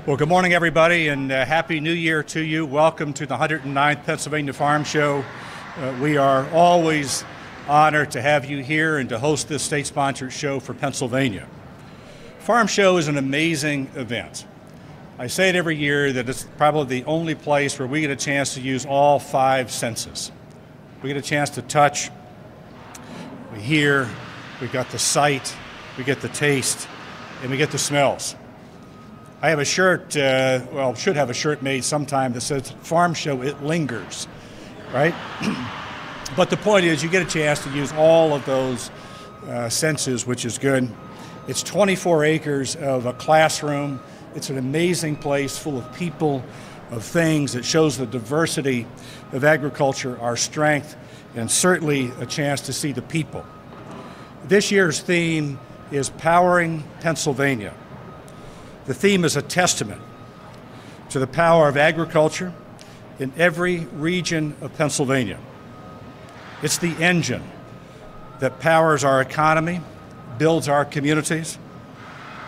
Well, good morning, everybody, and Happy New Year to you. Welcome to the 109th Pennsylvania Farm Show. We are always honored to have you here and to host this state-sponsored show for Pennsylvania. Farm Show is an amazing event. I say it every year that it's probably the only place where we get a chance to use all five senses. We get a chance to touch, we hear, we got the sight, we get the taste, and we get the smells. I have a shirt, should have a shirt made sometime that says Farm Show, it lingers, right? But the point is you get a chance to use all of those senses, which is good. It's 24 acres of a classroom. It's an amazing place full of people, of things. It shows the diversity of agriculture, our strength, and certainly a chance to see the people. This year's theme is Powering Pennsylvania. The theme is a testament to the power of agriculture in every region of Pennsylvania. It's the engine that powers our economy, builds our communities,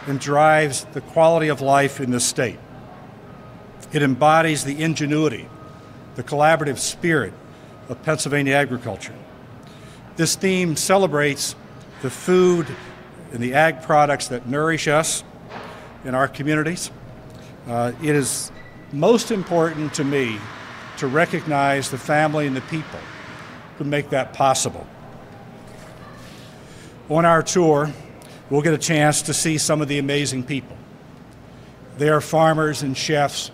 and drives the quality of life in this state. It embodies the ingenuity, the collaborative spirit of Pennsylvania agriculture. This theme celebrates the food and the ag products that nourish us in our communities. It is most important to me to recognize the family and the people who make that possible. On our tour, we'll get a chance to see some of the amazing people. They are farmers and chefs.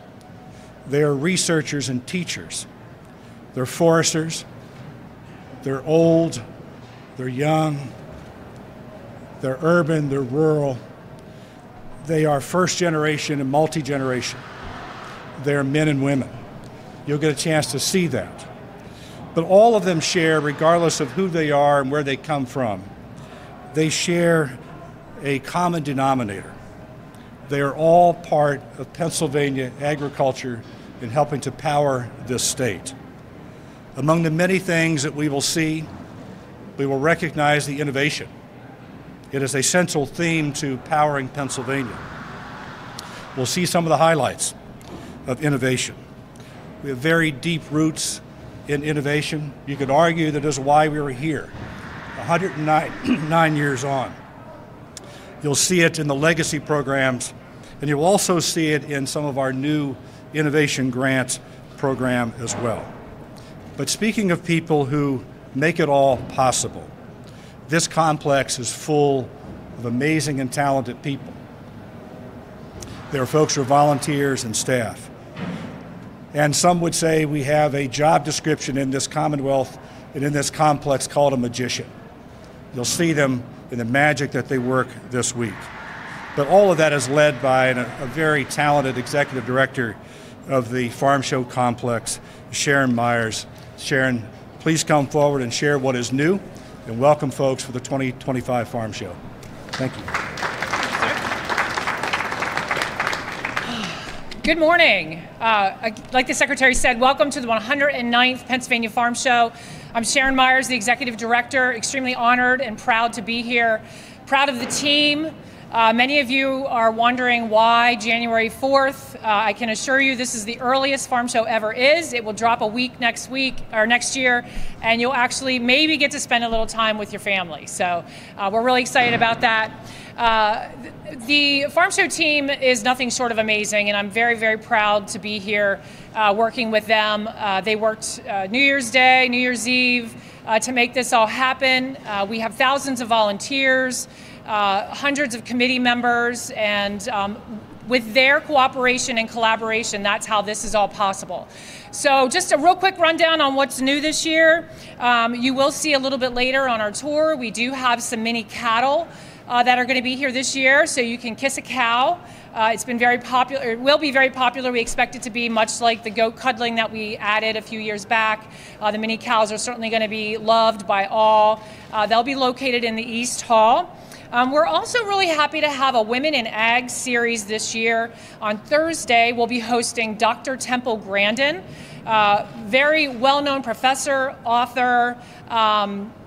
They are researchers and teachers. They're foresters. They're old. They're young. They're urban. They're rural. They are first generation and multi-generation. They're men and women. You'll get a chance to see that. But all of them share, regardless of who they are and where they come from, they share a common denominator. They are all part of Pennsylvania agriculture in helping to power this state. Among the many things that we will see, we will recognize the innovation. It is a central theme to Powering Pennsylvania. We'll see some of the highlights of innovation. We have very deep roots in innovation. You could argue that is why we were here, 109 years on. You'll see it in the legacy programs, and you'll also see it in some of our new innovation grants program as well. But speaking of people who make it all possible, this complex is full of amazing and talented people. There are folks who are volunteers and staff. And some would say we have a job description in this Commonwealth and in this complex called a magician. You'll see them in the magic that they work this week. But all of that is led by a very talented executive director of the Farm Show Complex, Sharon Myers. Sharon, please come forward and share what is new, and welcome folks for the 2025 Farm Show. Thank you. Good morning. Like the Secretary said, welcome to the 109th Pennsylvania Farm Show. I'm Sharon Myers, the Executive Director, extremely honored and proud to be here. Proud of the team. Many of you are wondering why January 4th. I can assure you this is the earliest Farm Show ever is. It will drop a week next year, and you'll actually maybe get to spend a little time with your family. So we're really excited about that. The Farm Show team is nothing short of amazing, and I'm very, very proud to be here working with them. They worked New Year's Day, New Year's Eve to make this all happen. We have thousands of volunteers, hundreds of committee members, and with their cooperation and collaboration, that's how this is all possible. So just a real quick rundown on what's new this year. You will see a little bit later on our tour, we do have some mini cattle that are going to be here this year, so you can kiss a cow. It's been very popular, it will be very popular. We expect it to be much like the goat cuddling that we added a few years back. The mini cows are certainly going to be loved by all. They'll be located in the East Hall. We're also really happy to have a Women in Ag series this year. On Thursday, we'll be hosting Dr. Temple Grandin, very well-known professor, author.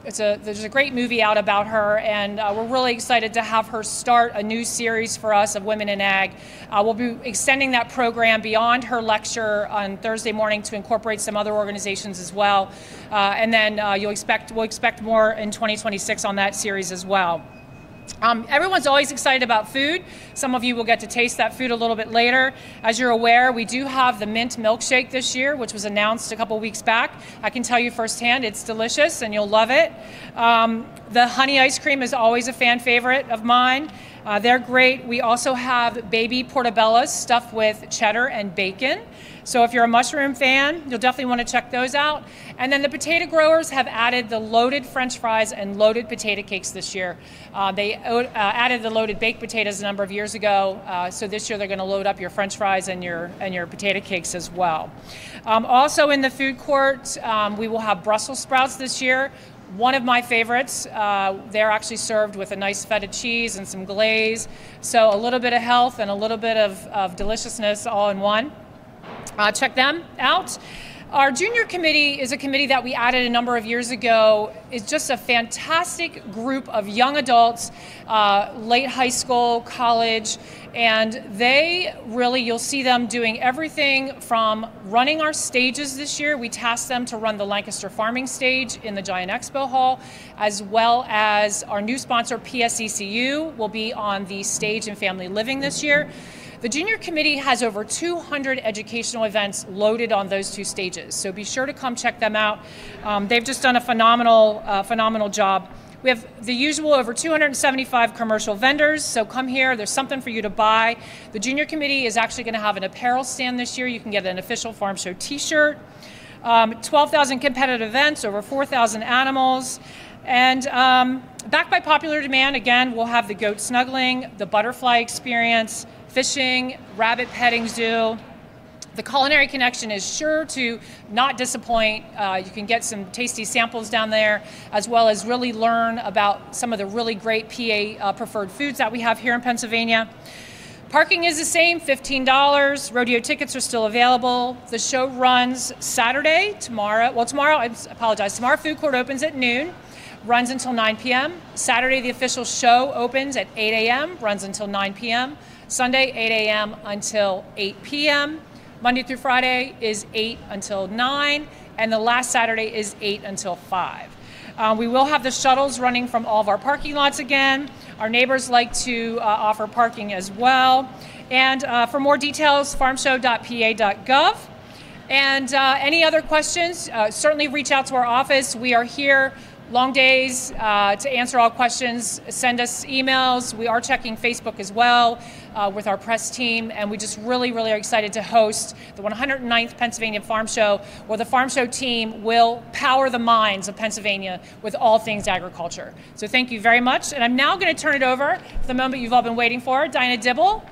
There's a great movie out about her, and we're really excited to have her start a new series for us of Women in Ag. We'll be extending that program beyond her lecture on Thursday morning to incorporate some other organizations as well. And then we'll expect more in 2026 on that series as well. Everyone's always excited about food. Some of you will get to taste that food a little bit later. As you're aware, we do have the mint milkshake this year, which was announced a couple weeks back. I can tell you firsthand, it's delicious and you'll love it. The honey ice cream is always a fan favorite of mine. They're great. We also have baby portobellos stuffed with cheddar and bacon. So if you're a mushroom fan, you'll definitely want to check those out. And then the potato growers have added the loaded French fries and loaded potato cakes this year. They added the loaded baked potatoes a number of years ago. So this year they're going to load up your French fries and your potato cakes as well. Also in the food court, we will have Brussels sprouts this year. One of my favorites. They're actually served with a nice feta cheese and some glaze. So a little bit of health and a little bit of deliciousness all in one. Check them out. Our junior committee is a committee that we added a number of years ago. It's just a fantastic group of young adults, late high school, college, and they really, you'll see them doing everything from running our stages this year. We tasked them to run the Lancaster Farming Stage in the Giant Expo Hall, as well as our new sponsor, PSECU, will be on the stage in Family Living this year. The junior committee has over 200 educational events loaded on those two stages, so be sure to come check them out. They've just done a phenomenal job. We have the usual over 275 commercial vendors, so come here. There's something for you to buy. The junior committee is actually going to have an apparel stand this year. You can get an official Farm Show t-shirt. 12,000 competitive events, over 4,000 animals. And backed by popular demand, again, we'll have the goat snuggling, the butterfly experience, fishing, rabbit petting zoo. The Culinary Connection is sure to not disappoint. You can get some tasty samples down there, as well as really learn about some of the really great PA preferred foods that we have here in Pennsylvania. Parking is the same, $15. Rodeo tickets are still available. The show runs Saturday, tomorrow. Well, tomorrow, I apologize. Tomorrow food court opens at noon, runs until 9 p.m. Saturday, the official show opens at 8 a.m., runs until 9 p.m. Sunday, 8 a.m. until 8 p.m. Monday through Friday is 8 until 9, and the last Saturday is 8 until 5. We will have the shuttles running from all of our parking lots again. Our neighbors like to offer parking as well. And for more details, farmshow.pa.gov. And any other questions, certainly reach out to our office. We are here long days to answer all questions. Send us emails. We are checking Facebook as well with our press team, and we just really are excited to host the 109th Pennsylvania Farm Show, where the Farm Show team will power the minds of Pennsylvania with all things agriculture. So thank you very much, and I'm now going to turn it over to the moment you've all been waiting for, Diana Dibble.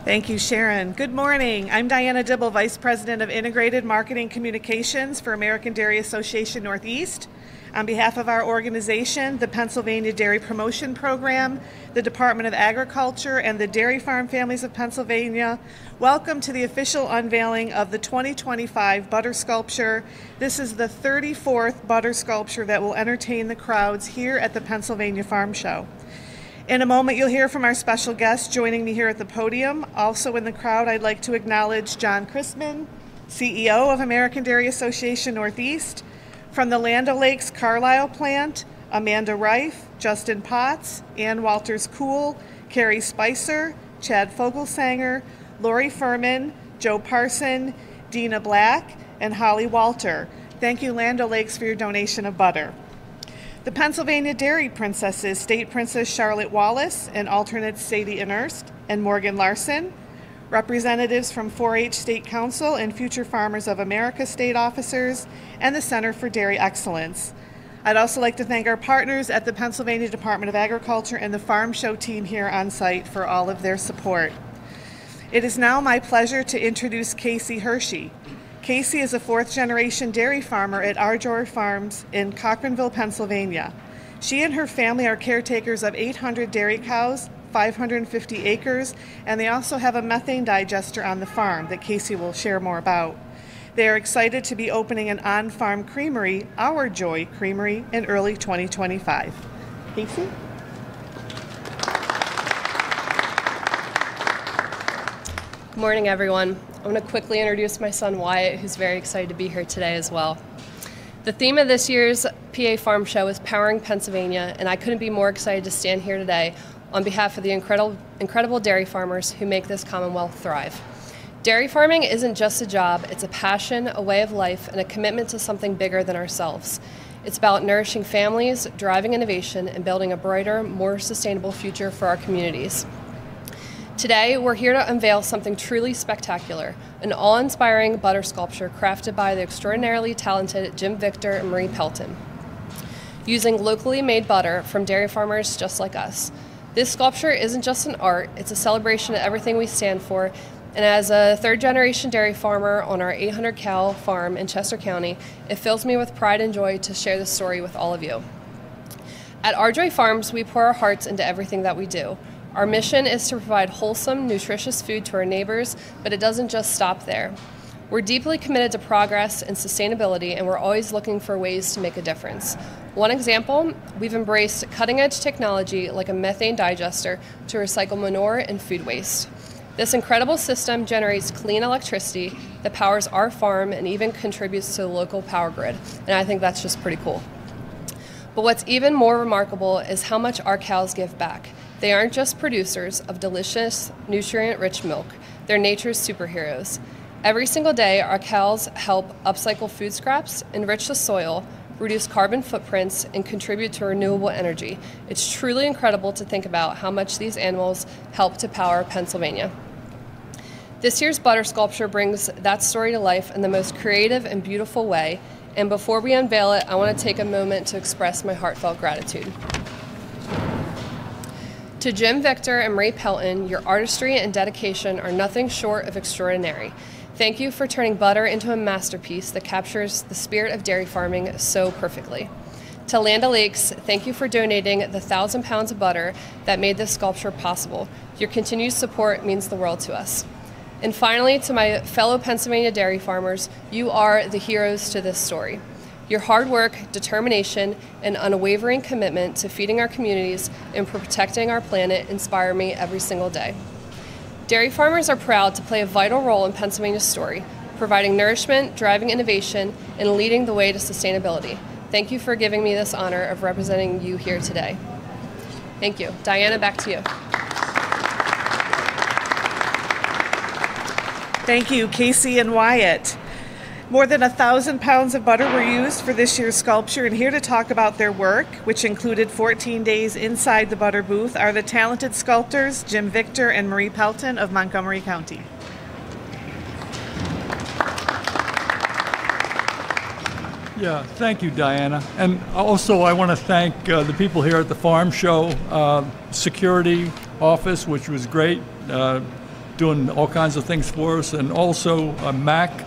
Thank you, Sharon. Good morning. I'm Diana Dibble, Vice President of Integrated Marketing Communications for American Dairy Association Northeast. On behalf of our organization, the Pennsylvania Dairy Promotion Program, the Department of Agriculture, and the Dairy Farm Families of Pennsylvania, welcome to the official unveiling of the 2025 butter sculpture. This is the 34th butter sculpture that will entertain the crowds here at the Pennsylvania Farm Show. In a moment, you'll hear from our special guest joining me here at the podium. Also in the crowd, I'd like to acknowledge John Chrisman, CEO of American Dairy Association Northeast. From the Land O'Lakes Carlisle plant, Amanda Reif, Justin Potts, Ann Walters-Cool, Carrie Spicer, Chad Fogelsanger, Lori Furman, Joe Parson, Dina Black, and Holly Walter. Thank you, Land O'Lakes, for your donation of butter. The Pennsylvania Dairy Princesses, State Princess Charlotte Wallace and alternates Sadie Inerst and Morgan Larson, representatives from 4-H State Council and Future Farmers of America state officers, and the Center for Dairy Excellence. I'd also like to thank our partners at the Pennsylvania Department of Agriculture and the Farm Show team here on site for all of their support. It is now my pleasure to introduce Casey Hershey. Casey is a fourth-generation dairy farmer at Arjoy Farms in Cochranville, Pennsylvania. She and her family are caretakers of 800 dairy cows, 550 acres, and they also have a methane digester on the farm that Casey will share more about. They are excited to be opening an on-farm creamery, Our Joy Creamery, in early 2025. Casey? Good morning, everyone. I want to quickly introduce my son Wyatt, who's very excited to be here today as well. The theme of this year's PA Farm Show is Powering Pennsylvania, and I couldn't be more excited to stand here today on behalf of the incredible dairy farmers who make this Commonwealth thrive. Dairy farming isn't just a job, it's a passion, a way of life, and a commitment to something bigger than ourselves. It's about nourishing families, driving innovation, and building a brighter, more sustainable future for our communities. Today, we're here to unveil something truly spectacular, an awe-inspiring butter sculpture crafted by the extraordinarily talented Jim Victor and Marie Pelton, using locally made butter from dairy farmers just like us. This sculpture isn't just an art, it's a celebration of everything we stand for, and as a third-generation dairy farmer on our 800-cow farm in Chester County, it fills me with pride and joy to share this story with all of you. At Arjoy Farms, we pour our hearts into everything that we do. Our mission is to provide wholesome, nutritious food to our neighbors, but it doesn't just stop there. We're deeply committed to progress and sustainability, and we're always looking for ways to make a difference. One example, we've embraced cutting-edge technology like a methane digester to recycle manure and food waste. This incredible system generates clean electricity that powers our farm and even contributes to the local power grid, and I think that's just pretty cool. But what's even more remarkable is how much our cows give back. They aren't just producers of delicious, nutrient-rich milk. They're nature's superheroes. Every single day, our cows help upcycle food scraps, enrich the soil, reduce carbon footprints, and contribute to renewable energy. It's truly incredible to think about how much these animals help to power Pennsylvania. This year's butter sculpture brings that story to life in the most creative and beautiful way. And before we unveil it, I want to take a moment to express my heartfelt gratitude. To Jim Victor and Marie Pelton, your artistry and dedication are nothing short of extraordinary. Thank you for turning butter into a masterpiece that captures the spirit of dairy farming so perfectly. To Land O'Lakes, thank you for donating the 1,000 pounds of butter that made this sculpture possible. Your continued support means the world to us. And finally, to my fellow Pennsylvania dairy farmers, you are the heroes to this story. Your hard work, determination, and unwavering commitment to feeding our communities and protecting our planet inspire me every single day. Dairy farmers are proud to play a vital role in Pennsylvania's story, providing nourishment, driving innovation, and leading the way to sustainability. Thank you for giving me this honor of representing you here today. Thank you. Diana, back to you. Thank you, Casey and Wyatt. More than 1,000 pounds of butter were used for this year's sculpture, and here to talk about their work, which included 14 days inside the butter booth, are the talented sculptors Jim Victor and Marie Pelton of Montgomery County. Yeah, thank you, Diana. And also I want to thank the people here at the farm show, security office, which was great, doing all kinds of things for us, and also Mac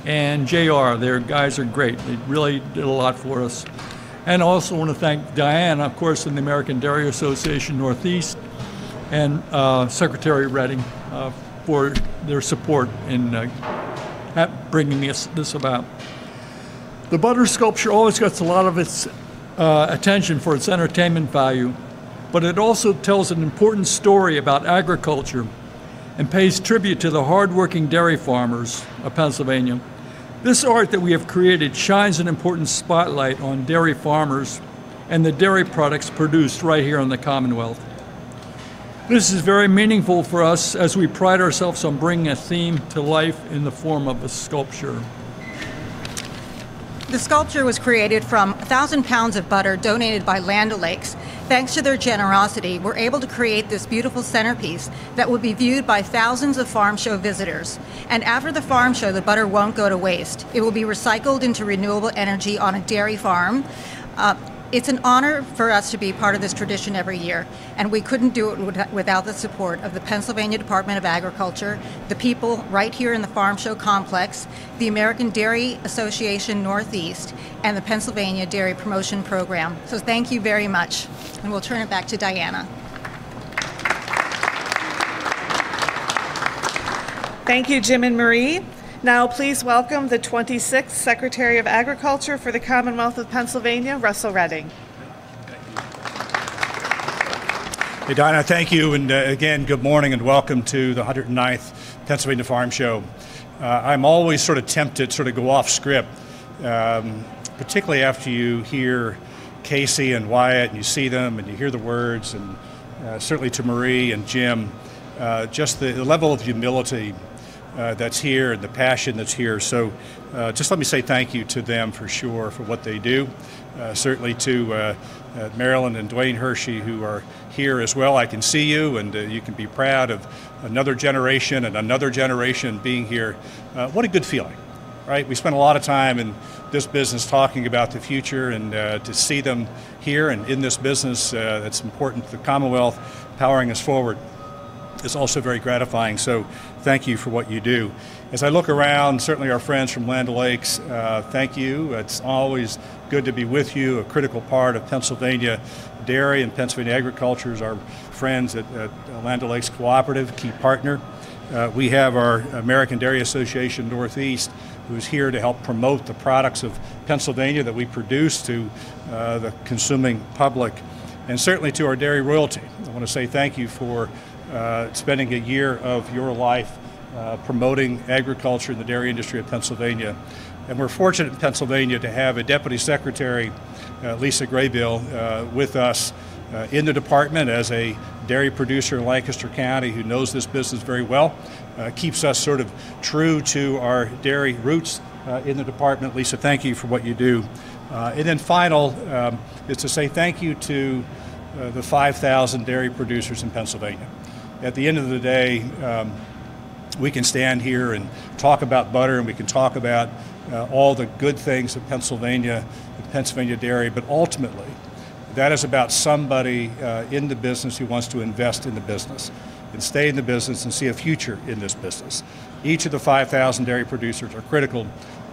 and JR. Their guys are great. They really did a lot for us. And I also want to thank Diana, of course, in the American Dairy Association Northeast, and Secretary Redding for their support in bringing this about. The butter sculpture always gets a lot of its attention for its entertainment value, but it also tells an important story about agriculture and pays tribute to the hardworking dairy farmers of Pennsylvania. This art that we have created shines an important spotlight on dairy farmers and the dairy products produced right here in the Commonwealth. This is very meaningful for us as we pride ourselves on bringing a theme to life in the form of a sculpture. The sculpture was created from 1,000 pounds of butter donated by Land O'Lakes. Thanks to their generosity, we're able to create this beautiful centerpiece that will be viewed by thousands of farm show visitors. And after the farm show, the butter won't go to waste. It will be recycled into renewable energy on a dairy farm. It's an honor for us to be part of this tradition every year, and we couldn't do it without the support of the Pennsylvania Department of Agriculture, the people right here in the Farm Show complex, the American Dairy Association Northeast, and the Pennsylvania Dairy Promotion Program. So thank you very much, and we'll turn it back to Diana. Thank you, Jim and Marie. Now please welcome the 26th Secretary of Agriculture for the Commonwealth of Pennsylvania, Russell Redding. Hey, Dinah, thank you. And again, good morning and welcome to the 109th Pennsylvania Farm Show. I'm always sort of tempted to go off script, particularly after you hear Casey and Wyatt and you see them and you hear the words, and certainly to Marie and Jim, just the level of humility that's here and the passion that's here. So just let me say thank you to them for sure for what they do. Certainly to Marilyn and Dwayne Hershey, who are here as well. I can see you, and you can be proud of another generation and another generation being here. What a good feeling, right? We spend a lot of time in this business talking about the future, and to see them here and in this business that's important to the Commonwealth, powering us forward, is also very gratifying. So thank you for what you do. As I look around, certainly our friends from Land O'Lakes, thank you. It's always good to be with you. A critical part of Pennsylvania dairy and Pennsylvania agriculture is our friends at Land O'Lakes Cooperative, key partner. We have our American Dairy Association Northeast, who's here to help promote the products of Pennsylvania that we produce to the consuming public, and certainly to our dairy royalty. I want to say thank you for spending a year of your life promoting agriculture in the dairy industry of Pennsylvania. And we're fortunate in Pennsylvania to have a Deputy Secretary, Lisa Graybill, with us in the department as a dairy producer in Lancaster County who knows this business very well, keeps us sort of true to our dairy roots in the department. Lisa, thank you for what you do. And then final is to say thank you to the 5,000 dairy producers in Pennsylvania. At the end of the day, we can stand here and talk about butter, and we can talk about all the good things of Pennsylvania, Pennsylvania dairy, but ultimately, that is about somebody in the business who wants to invest in the business and stay in the business and see a future in this business. Each of the 5,000 dairy producers are critical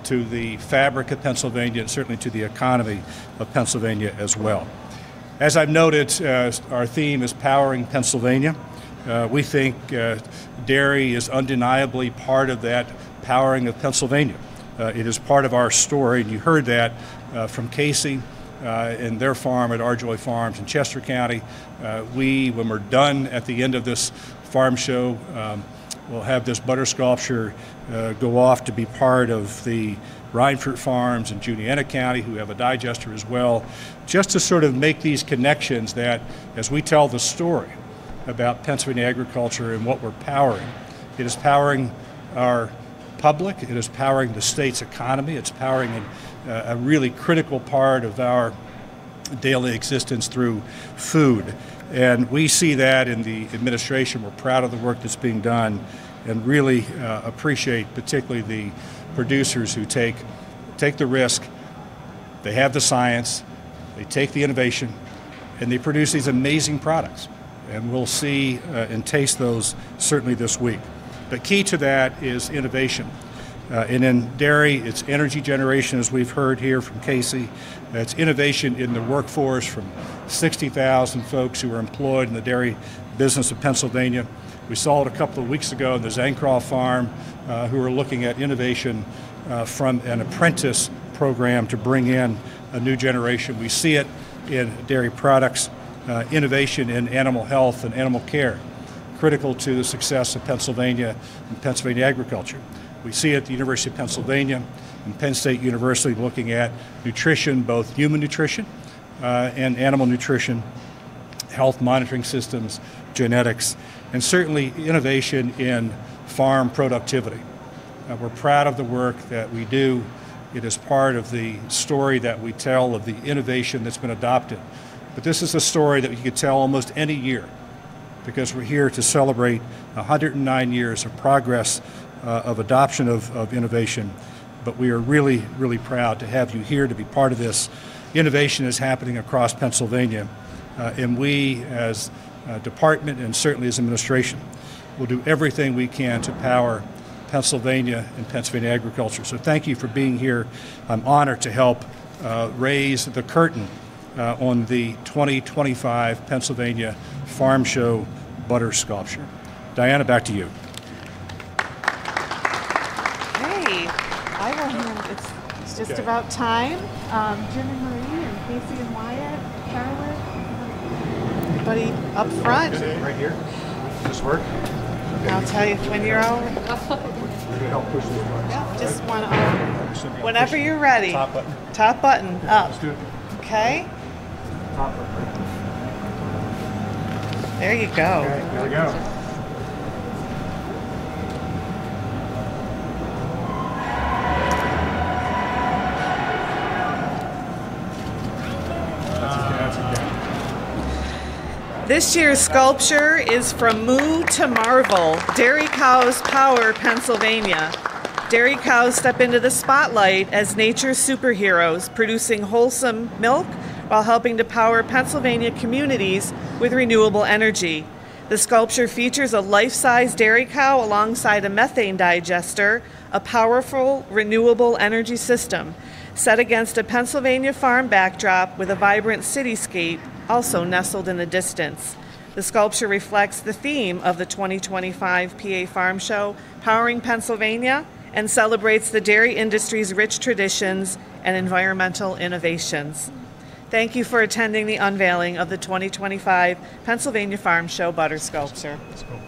to the fabric of Pennsylvania and certainly to the economy of Pennsylvania as well. As I've noted, our theme is Powering Pennsylvania. We think dairy is undeniably part of that powering of Pennsylvania. It is part of our story, and you heard that from Casey and their farm at Arjoy Farms in Chester County. When we're done at the end of this farm show, we'll have this butter sculpture go off to be part of the Rhineford Farms in Juniata County, who have a digester as well, just to sort of make these connections that as we tell the story about Pennsylvania agriculture and what we're powering, it is powering our public, it is powering the state's economy, it's powering a really critical part of our daily existence through food. And we see that in the administration. We're proud of the work that's being done and really appreciate particularly the producers who take the risk, they have the science, they take the innovation, and they produce these amazing products. And we'll see and taste those certainly this week. But key to that is innovation. And in dairy, it's energy generation, as we've heard here from Casey. It's innovation in the workforce from 60,000 folks who are employed in the dairy business of Pennsylvania. We saw it a couple of weeks ago in the Zancroft farm, who are looking at innovation from an apprentice program to bring in a new generation. We see it in dairy products, innovation in animal health and animal care, critical to the success of Pennsylvania and Pennsylvania agriculture. We see it at the University of Pennsylvania and Penn State University looking at nutrition, both human nutrition and animal nutrition, health monitoring systems, genetics, and certainly innovation in farm productivity. We're proud of the work that we do. It is part of the story that we tell of the innovation that's been adopted. But this is a story that you could tell almost any year, because we're here to celebrate 109 years of progress of adoption of innovation. But we are really, really proud to have you here to be part of this. innovation is happening across Pennsylvania, and we as a department and certainly as administration will do everything we can to power Pennsylvania and Pennsylvania agriculture. So thank you for being here. I'm honored to help raise the curtain on the 2025 Pennsylvania Farm Show butter sculpture. Diana, back to you. Okay, I will hand, it's just about time. Jim and Marie and Casey and Wyatt, Charlotte, everybody up front. Right here. Does this work? I'll tell you when you're all, We're going to help push this button. yeah, just one whenever you're ready. Top button. Top button up. Let's do it. Okay, Top button. there you go. Okay, there we go. That's okay. This year's sculpture is From Moo to Marvel, Dairy Cows Power Pennsylvania. Dairy cows step into the spotlight as nature's superheroes, producing wholesome milk while helping to power Pennsylvania communities with renewable energy. The sculpture features a life-size dairy cow alongside a methane digester, a powerful renewable energy system, set against a Pennsylvania farm backdrop with a vibrant cityscape also nestled in the distance. The sculpture reflects the theme of the 2025 PA Farm Show, Powering Pennsylvania, and celebrates the dairy industry's rich traditions and environmental innovations. Thank you for attending the unveiling of the 2025 Pennsylvania Farm Show butter sculpture. Let's go.